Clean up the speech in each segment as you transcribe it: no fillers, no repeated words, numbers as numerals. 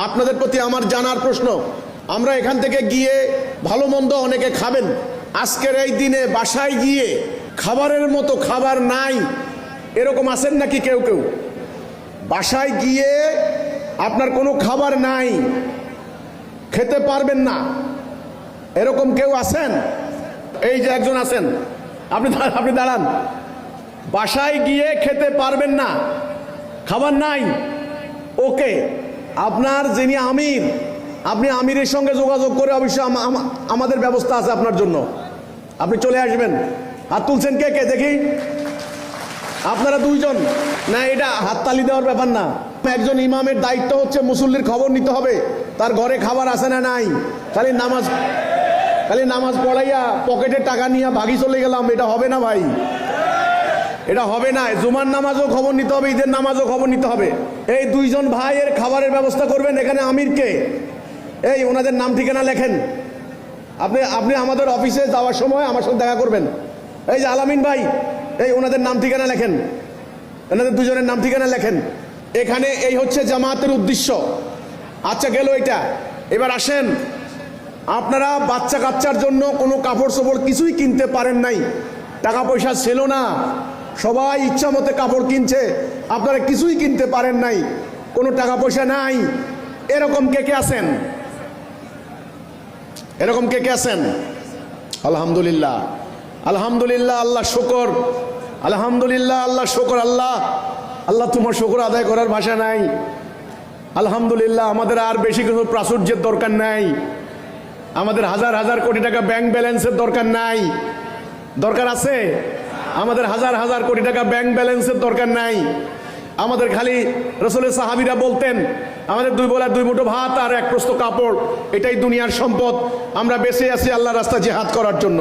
আপনাদের প্রতি আমার জানার প্রশ্ন, আমরা এখান থেকে গিয়ে ভালো মন্দ অনেকে খাবেন, আজকের এই দিনে বাসায় গিয়ে খাবারের মতো খাবার নাই এরকম আছেন নাকি? কেউ কেউ বাসায় গিয়ে আপনার কোনো খাবার নাই, খেতে পারবেন না, এরকম কেউ আছেন? এই যে একজন আছেন, আপনি দাঁড়ান। বাসায় গিয়ে খেতে পারবেন না, খাবার নাই, ওকে, আপনার যিনি আমির, আপনি আমিরের সঙ্গে যোগাযোগ করে অবশ্যই আমাদের ব্যবস্থা আছে আপনার জন্য, আপনি চলে আসবেন। হাত তুলছেন কে কে দেখি? আপনারা দুইজন না, এটা হাততালি দেওয়ার ব্যাপার না। একজন ইমামের দায়িত্ব হচ্ছে মুসল্লির খবর নিতে হবে, তার ঘরে খাবার আছে না নাই। খালি নামাজ পড়াইয়া পকেটে টাকা নিয়ে ভাগি চলে গেলাম, এটা হবে না ভাই, এটা হবে না। জুমার নামাজও খবর নিতে হবে, ঈদের নামাজও খবর নিতে হবে। এই দুইজন ভাইয়ের খাবারের ব্যবস্থা করবেন। এখানে আমিরকে, এই ওনাদের নাম ঠিকানা লেখেন। আপনি আমাদের অফিসে যাওয়ার সময় আমার সাথে দেখা করবেন। এই যে আলামিন ভাই, এই ওনাদের নাম ঠিকানা লেখেন, ওনাদের দুজনের নাম ঠিকানা লেখেন। এখানে এই হচ্ছে জামাতের উদ্দেশ্য। আচ্ছা, গেল এটা। এবার আসেন, আপনারা বাচ্চা কাচ্চার জন্য কোনো কাপড় চোপড় কিছুই কিনতে পারেন নাই, টাকা পয়সা ছিল না, সবাই ইচ্ছা মতে কাপড় কিনছে, আপনারা কিছুই কিনতে পারেন নাই, কোনো টাকা পয়সা নাই, এরকম কে কে আছেন? এরকম কে কে আছেন? আলহামদুলিল্লাহ, আলহামদুলিল্লাহ, আল্লাহ শুকর, আলহামদুলিল্লাহ, আল্লাহ শুকর। আল্লাহ তোমার শুকর আদায় করার ভাষা নাই। আলহামদুলিল্লাহ, আমাদের আর বেশি কিছু প্রাচুর্যের দরকার নাই, আমাদের হাজার হাজার কোটি টাকা ব্যাংক ব্যালেন্সের দরকার নাই। দরকার আছে? আমাদের হাজার হাজার কোটি টাকা ব্যাংক ব্যালেন্সের দরকার নাই। আমাদের খালি রাসূলের সাহাবীরা বলতেন, আমাদের 2 বেলা 2 মুঠো ভাত আর 1 প্রস্ত কাপড়, এটাই দুনিয়ার সম্পদ। আমরা বেঁচে আছি আল্লাহর রাস্তায় জিহাদ করার জন্য।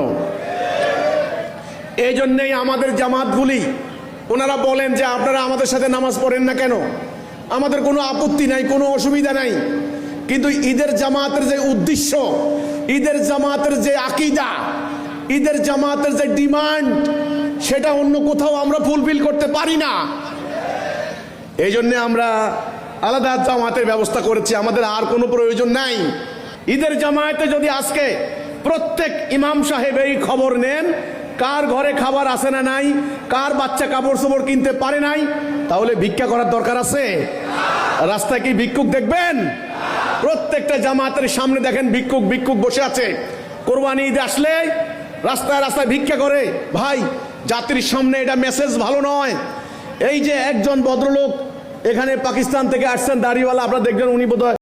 এই জন্যেই আমাদের জামাতগুলি, ওনারা বলেন যে আপনারা আমাদের সাথে নামাজ পড়েন না কেন? আমাদের কোনো আপত্তি নাই, কোনো অসুবিধা নাই, কিন্তু ঈদের জামাতের যে উদ্দেশ্য, ঈদের জামাতের যে আকীদা, ঈদের জামাতের যে ডিমান্ড, সেটা অন্য কোথাও আমরা ফুলফিল করতে পারি না। এই জন্যে আমরা আলাদা জামাতের ব্যবস্থা করেছি, আমাদের আর কোনো প্রয়োজন নাই। ঈদের জামাতে যদি আজকে প্রত্যেক ইমাম সাহেব এই খবর নেন, কার ঘরে খাবার আছে না নাই, কার বাচ্চা কাপড় চোপড় কিনতে পারে নাই, তাহলে ভিক্ষা করার দরকার আছে? রাস্তায় কি ভিক্ষুক দেখবেন? প্রত্যেকটা জামাতের সামনে দেখেন ভিক্ষুক বসে আছে। কোরবানি ঈদ আসলে রাস্তায় রাস্তায় ভিক্ষা করে। ভাই, জাতির সামনে এটা মেসেজ ভালো নয়। এই যে একজন ভদ্রলোক এখানে পাকিস্তান থেকে আসছেন, দাড়িওয়ালা, আপনারা দেখবেন, উনি বোধহয়